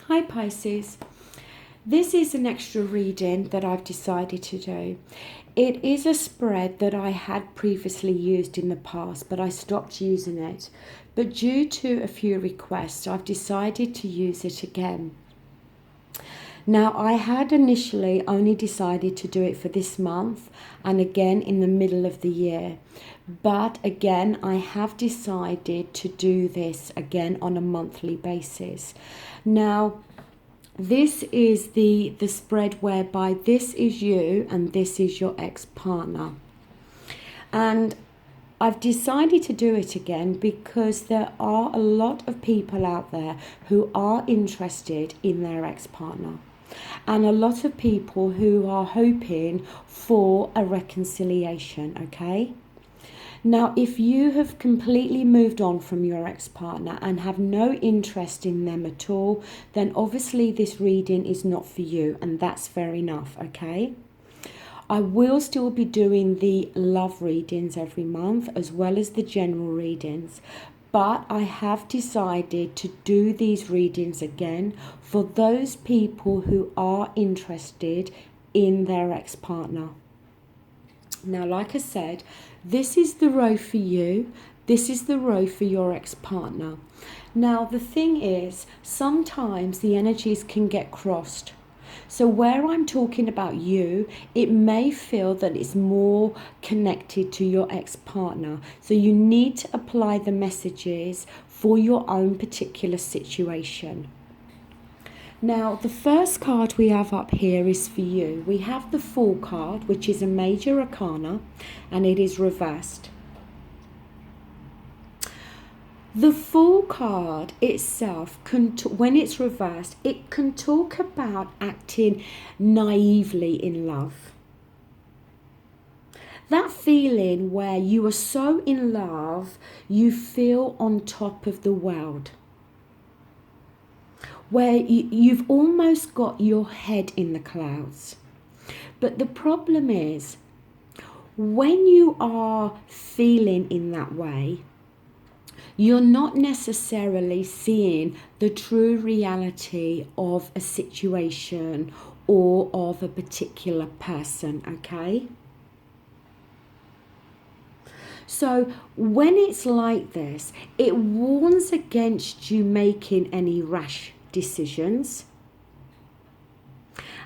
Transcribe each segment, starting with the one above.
Hi Pisces, this is an extra reading that I've decided to do. It is a spread that I had previously used in the past, but I stopped using it. But due to a few requests, I've decided to use it again. Now, I had initially only decided to do it for this month and again in the middle of the year. But again, I have decided to do this again on a monthly basis. Now, this is the spread whereby this is you and this is your ex-partner. And I've decided to do it again because there are a lot of people out there who are interested in their ex-partner. And a lot of people who are hoping for a reconciliation, okay? Now, if you have completely moved on from your ex-partner and have no interest in them at all, then obviously this reading is not for you, and that's fair enough, okay? I will still be doing the love readings every month as well as the general readings, but I have decided to do these readings again for those people who are interested in their ex-partner. Now, like I said, this is the row for you. This is the row for your ex-partner. Now, the thing is, sometimes the energies can get crossed. So where I'm talking about you, it may feel that it's more connected to your ex-partner. So you need to apply the messages for your own particular situation. Now, the first card we have up here is for you. We have the Fool card, which is a major arcana, and it is reversed. The Fool card itself, when it's reversed, it can talk about acting naively in love. That feeling where you are so in love, you feel on top of the world. Where you've almost got your head in the clouds. But the problem is, when you are feeling in that way, you're not necessarily seeing the true reality of a situation or of a particular person, okay? So when it's like this, it warns against you making any rash decisions,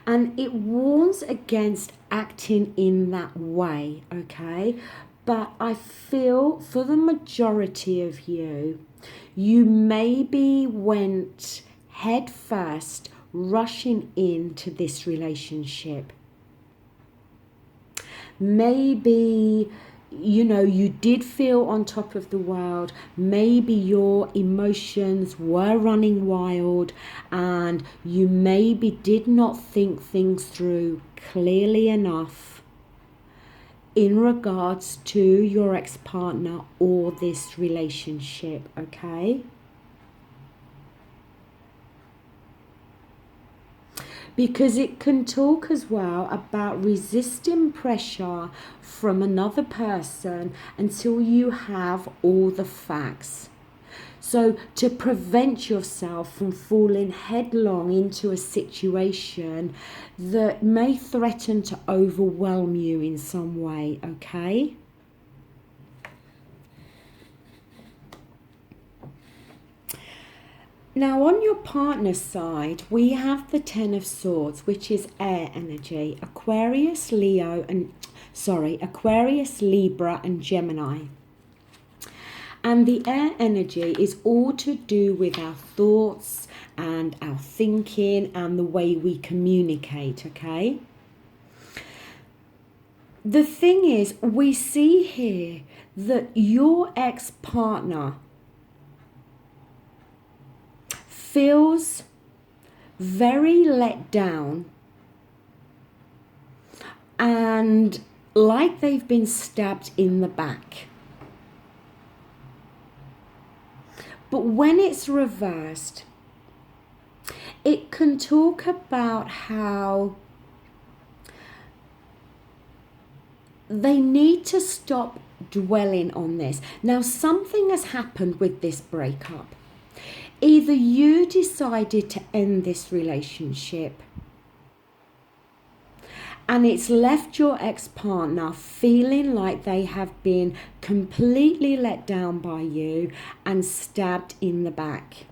and it warns against acting in that way, okay? But I feel for the majority of you, you maybe went head first rushing into this relationship. Maybe, you know, you did feel on top of the world. Maybe your emotions were running wild and you maybe did not think things through clearly enough in regards to your ex-partner or this relationship, okay? Because it can talk as well about resisting pressure from another person until you have all the facts. So to prevent yourself from falling headlong into a situation that may threaten to overwhelm you in some way, okay? Now, on your partner's side, we have the Ten of Swords, which is air energy, Aquarius, Libra, and Gemini. And the air energy is all to do with our thoughts and our thinking and the way we communicate, okay? The thing is, we see here that your ex-partner feels very let down and like they've been stabbed in the back. But when it's reversed, it can talk about how they need to stop dwelling on this. Now, something has happened with this breakup. Either you decided to end this relationship and it's left your ex-partner feeling like they have been completely let down by you and stabbed in the back.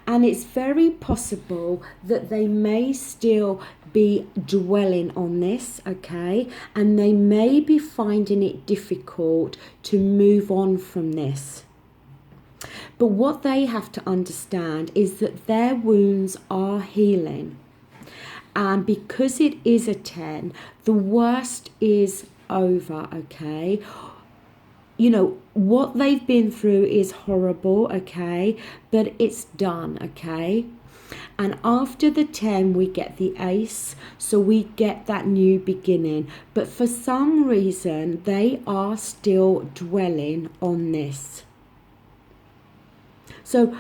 And it's very possible that they may still be dwelling on this, okay? And they may be finding it difficult to move on from this. But what they have to understand is that their wounds are healing. And because it is a 10, the worst is over, okay? You know, what they've been through is horrible, okay? But it's done, okay? And after the 10, we get the ace, so we get that new beginning. But for some reason, they are still dwelling on this. So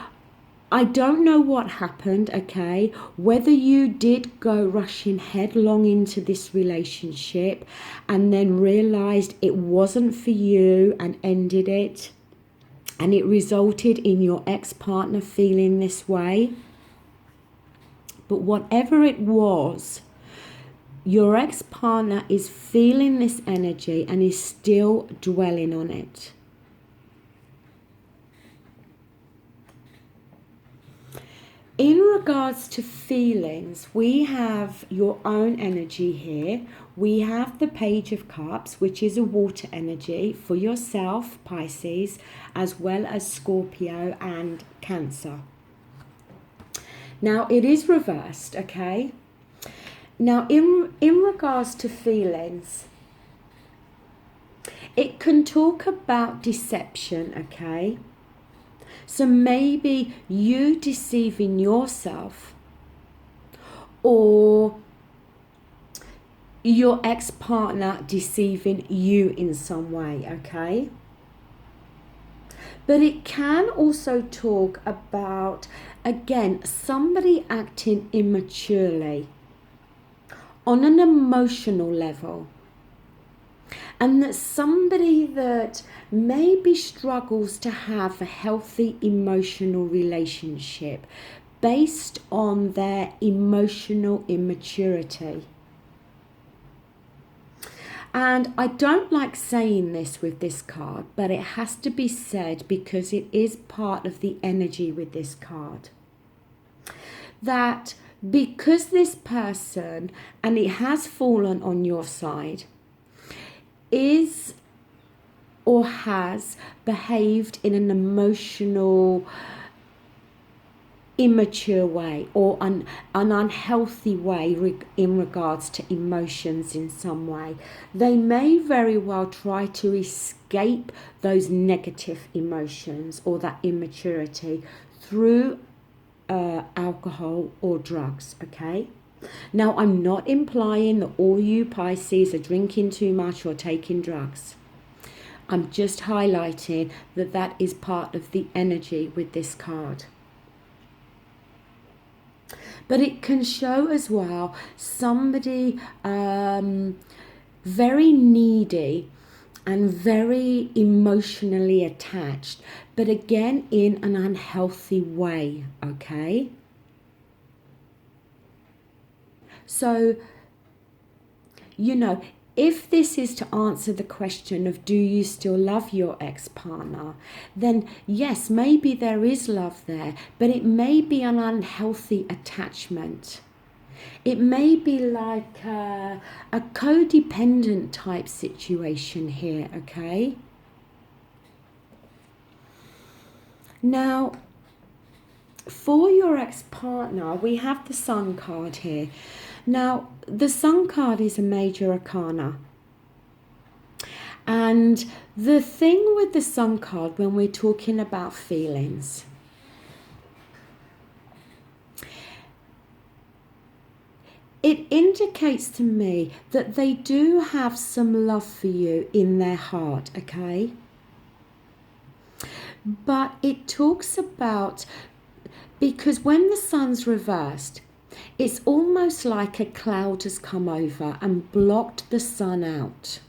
I don't know what happened, okay? Whether you did go rushing headlong into this relationship and then realized it wasn't for you and ended it, and it resulted in your ex-partner feeling this way. But whatever it was, your ex-partner is feeling this energy and is still dwelling on it. In regards to feelings, we have your own energy here. We have the Page of Cups, which is a water energy for yourself, Pisces, as well as Scorpio and Cancer. Now, it is reversed, okay? Now, in regards to feelings, it can talk about deception, okay? So maybe you deceiving yourself or your ex-partner deceiving you in some way, okay? But it can also talk about, again, somebody acting immaturely on an emotional level. And that somebody that maybe struggles to have a healthy emotional relationship based on their emotional immaturity. And I don't like saying this with this card, but it has to be said because it is part of the energy with this card. That because this person, and it has fallen on your side, is or has behaved in an emotional, immature way or an unhealthy way in regards to emotions in some way. They may very well try to escape those negative emotions or that immaturity through alcohol or drugs, okay? Now, I'm not implying that all you Pisces are drinking too much or taking drugs. I'm just highlighting that that is part of the energy with this card. But it can show as well somebody very needy and very emotionally attached, but again in an unhealthy way, okay? So, you know, if this is to answer the question of do you still love your ex-partner, then yes, maybe there is love there, but it may be an unhealthy attachment. It may be like a codependent type situation here, okay? Now, for your ex-partner, we have the Sun card here. Now, the Sun card is a major arcana. And the thing with the Sun card when we're talking about feelings, it indicates to me that they do have some love for you in their heart, okay? But it talks about, because when the Sun's reversed, it's almost like a cloud has come over and blocked the sun out.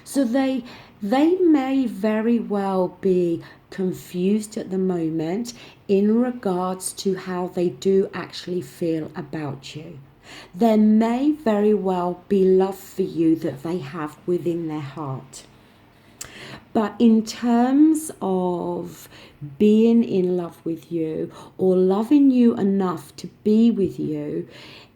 So they They may very well be confused at the moment in regards to how they do actually feel about you. There may very well be love for you that they have within their heart. But in terms of being in love with you or loving you enough to be with you,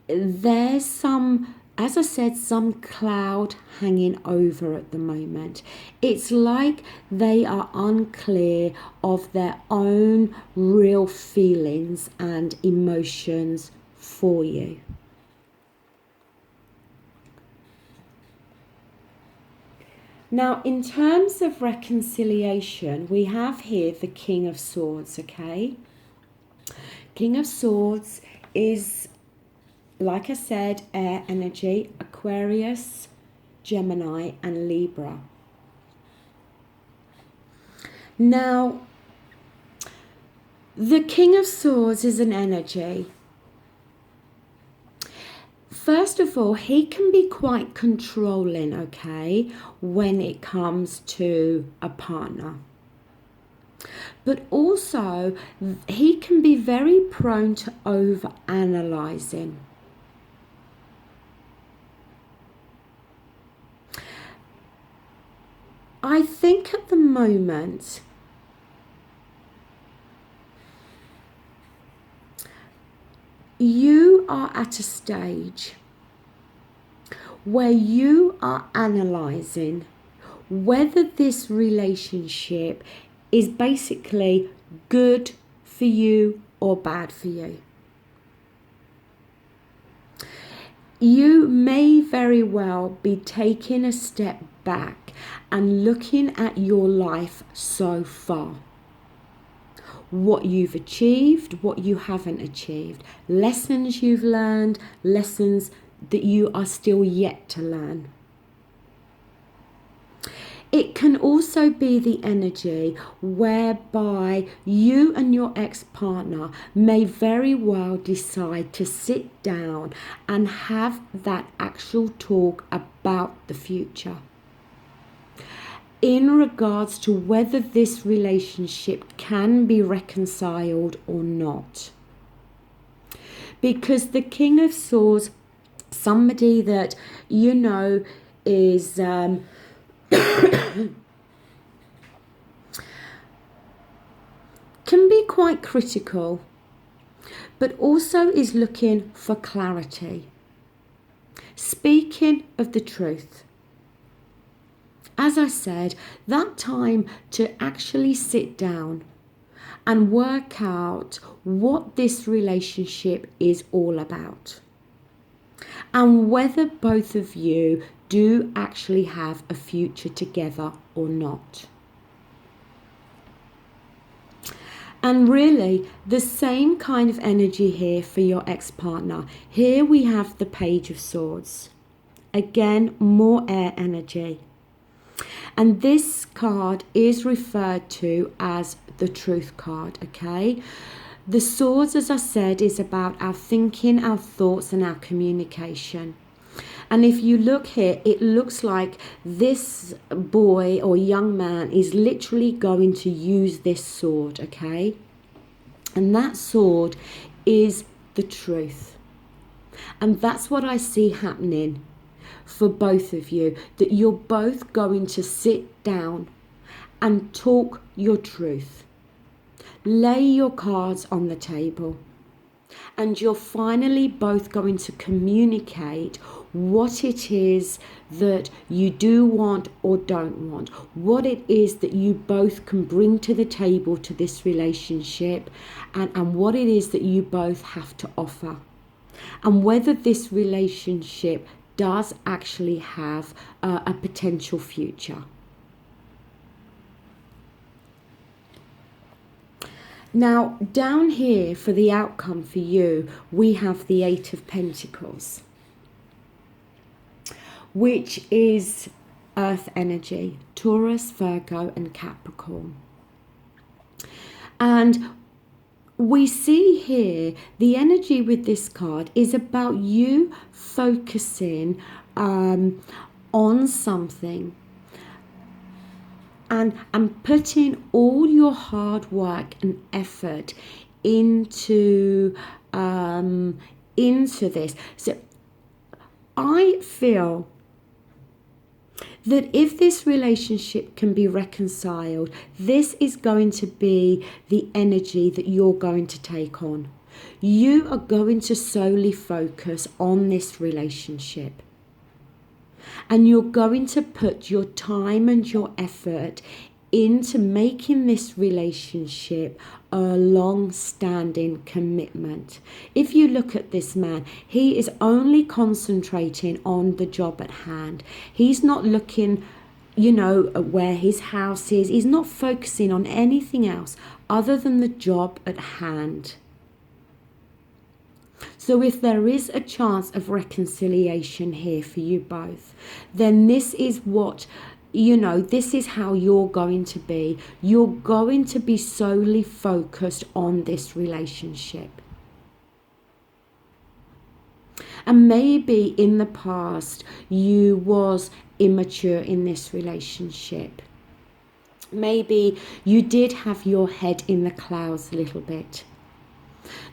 there's some, as I said, some cloud hanging over at the moment. It's like they are unclear of their own real feelings and emotions for you. Now, in terms of reconciliation, we have here the King of Swords, okay? King of Swords is, like I said, air energy, Aquarius, Gemini, and Libra. Now, the King of Swords is an energy. First of all, he can be quite controlling, okay, when it comes to a partner. But also, he can be very prone to over-analysing. I think at the moment, you are at a stage where you are analysing whether this relationship is basically good for you or bad for you. You may very well be taking a step back and looking at your life so far. What you've achieved, what you haven't achieved, lessons you've learned, lessons that you are still yet to learn. It can also be the energy whereby you and your ex-partner may very well decide to sit down and have that actual talk about the future in regards to whether this relationship can be reconciled or not. Because the King of Swords, somebody that you know is can be quite critical, but also is looking for clarity. Speaking of the truth. As I said, that time to actually sit down and work out what this relationship is all about and whether both of you do actually have a future together or not. And really, the same kind of energy here for your ex-partner. Here we have the Page of Swords. Again, more air energy. And this card is referred to as the Truth card, okay? The Swords, as I said, is about our thinking, our thoughts, and our communication. And if you look here, it looks like this boy or young man is literally going to use this sword, okay? And that sword is the truth. And that's what I see happening for both of you, that you're both going to sit down and talk your truth. Lay your cards on the table. And you're finally both going to communicate what it is that you do want or don't want, what it is that you both can bring to the table to this relationship, and what it is that you both have to offer, and whether this relationship does actually have a potential future. Now, down here for the outcome for you, we have the Eight of Pentacles, which is earth energy, Taurus, Virgo, and Capricorn. And we see here the energy with this card is about you focusing on something and putting all your hard work and effort into this. So I feel that if this relationship can be reconciled, this is going to be the energy that you're going to take on. You are going to solely focus on this relationship. And you're going to put your time and your effort into making this relationship a long-standing commitment. If you look at this man, he is only concentrating on the job at hand. He's not looking, at where his house is. He's not focusing on anything else other than the job at hand. So if there is a chance of reconciliation here for you both, then this is what, this is how you're going to be. You're going to be solely focused on this relationship. And maybe in the past you was immature in this relationship. Maybe you did have your head in the clouds a little bit.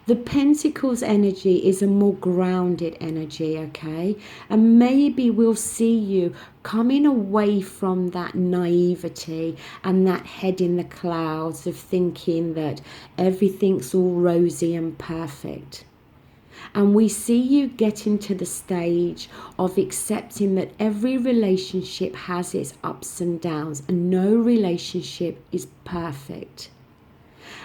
The Pentacles energy is a more grounded energy, okay? And maybe we'll see you coming away from that naivety and that head in the clouds of thinking that everything's all rosy and perfect. And we see you getting to the stage of accepting that every relationship has its ups and downs and no relationship is perfect.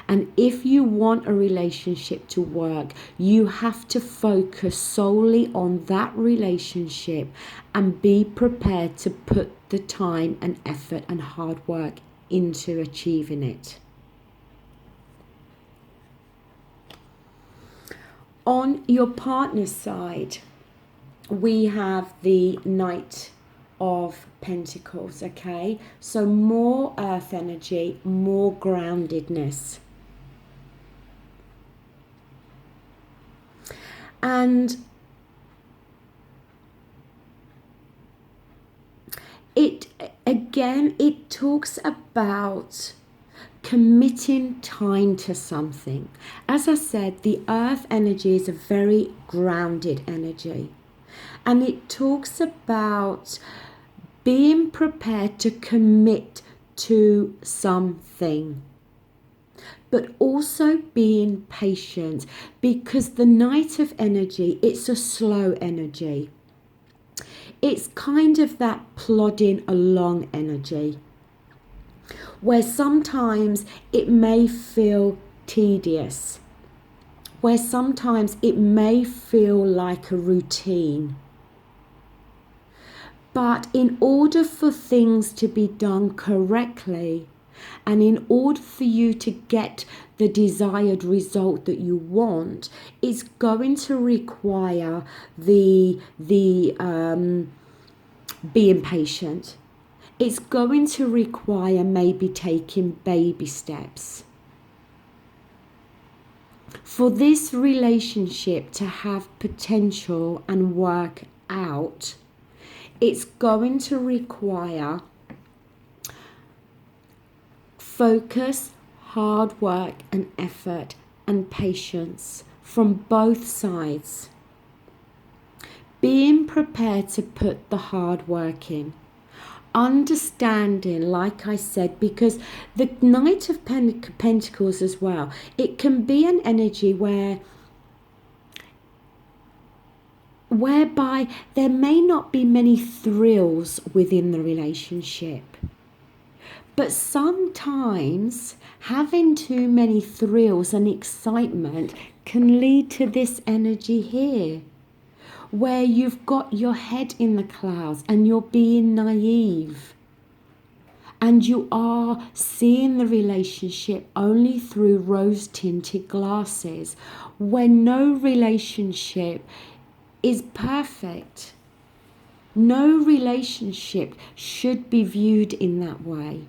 And if you want a relationship to work, you have to focus solely on that relationship and be prepared to put the time and effort and hard work into achieving it. On your partner's side, we have the Knight of Pentacles, okay? So more earth energy, more groundedness. And it talks about committing time to something. As I said, the earth energy is a very grounded energy. And it talks about being prepared to commit to something, but also being patient, because the Knight of Energy, it's a slow energy. It's kind of that plodding along energy, where sometimes it may feel tedious, where sometimes it may feel like a routine. But in order for things to be done correctly, and in order for you to get the desired result that you want, it's going to require the being patient. It's going to require maybe taking baby steps. For this relationship to have potential and work out, it's going to require focus, hard work and effort and patience from both sides. Being prepared to put the hard work in. Understanding, like I said, because the Knight of Pentacles as well, it can be an energy whereby there may not be many thrills within the relationship. But sometimes having too many thrills and excitement can lead to this energy here, where you've got your head in the clouds and you're being naive. And you are seeing the relationship only through rose-tinted glasses, when no relationship is perfect. No relationship should be viewed in that way,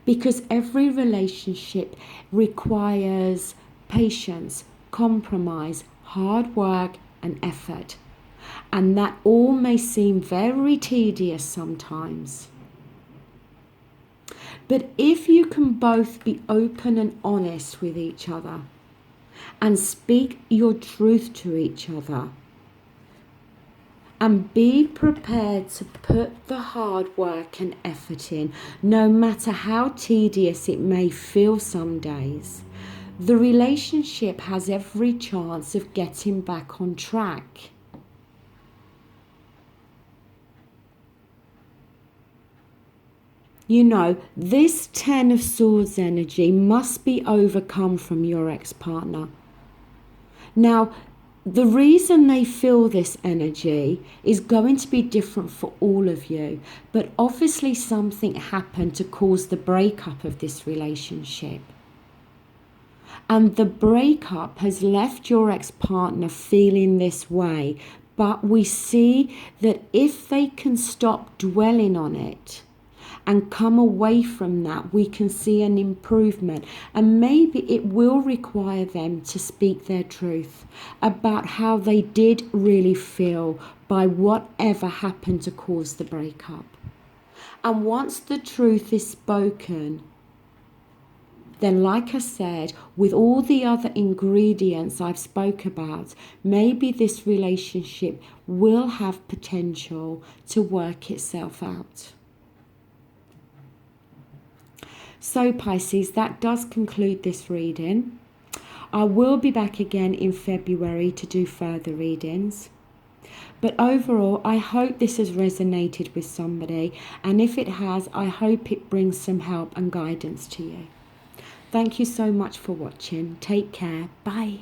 because every relationship requires patience, compromise, hard work and effort. And that all may seem very tedious sometimes. But if you can both be open and honest with each other and speak your truth to each other, and be prepared to put the hard work and effort in, no matter how tedious it may feel some days, the relationship has every chance of getting back on track. You know, this 10 of Swords energy must be overcome from your ex-partner. Now, the reason they feel this energy is going to be different for all of you, but obviously something happened to cause the breakup of this relationship. And the breakup has left your ex-partner feeling this way, but we see that if they can stop dwelling on it and come away from that, we can see an improvement. And maybe it will require them to speak their truth about how they did really feel by whatever happened to cause the breakup. And once the truth is spoken, then, like I said, with all the other ingredients I've spoke about, maybe this relationship will have potential to work itself out. So Pisces, that does conclude this reading. I will be back again in February to do further readings. But overall, I hope this has resonated with somebody. And if it has, I hope it brings some help and guidance to you. Thank you so much for watching. Take care. Bye.